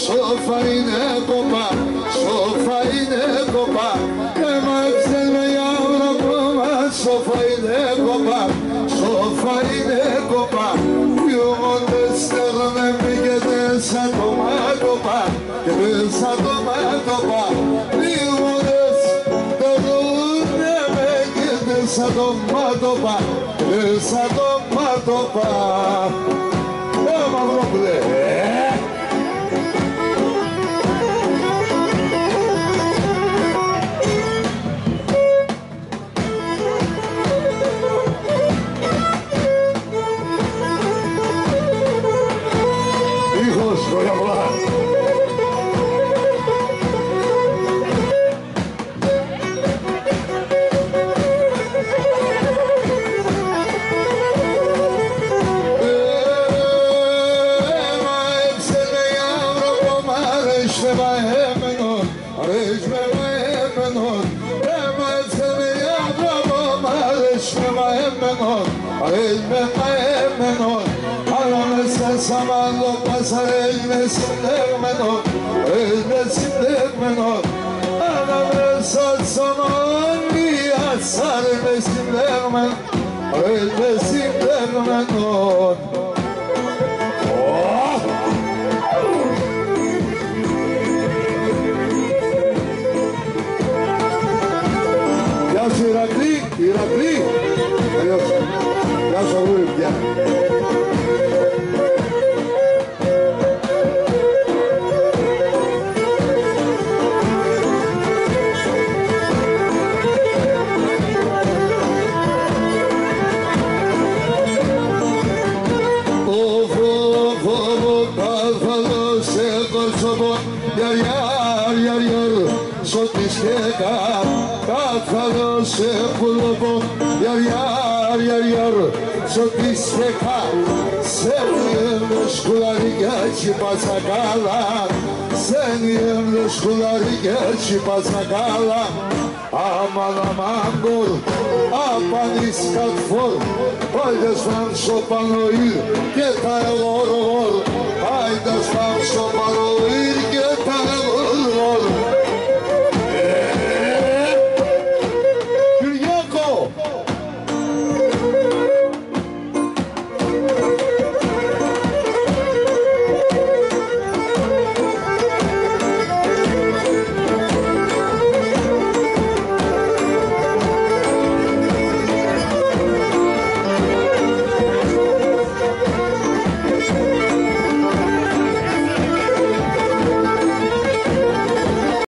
Σοφά είναι κοπά, σοφά είναι κοπά. Έμαξε με για βραβώμα, σοφά είναι κοπά, σοφά είναι κοπά. Γιωμόντες στέλνε πήγαινε σαν το μάτωπα, και μέσα το μάτωπα. Γιωμόντες στέλνε πήγαινε σαν το μάτωπα, και μέσα το μάτωπα. Μαυρόπουλε! Ήχος, χρόνια πολλά! Samanlo pasar elmesin dermenor, elmesin dermenor. Anamı satsaman bir asar elmesin dermen, elmesin dermenor. Γεια σου Ηρακλή, Ηρακλή. Γεια σου αγούρι πια. Κάθαλο σε πουλοπό, yar yar, σωτίστηκα σε μια σκουλαριά τσιπασακάλα, σε μια σκουλαριά τσιπασακάλα. Aman aman dur, apanis katfor, paydas van sopanoir, que tal vor, paydas van sopanoir.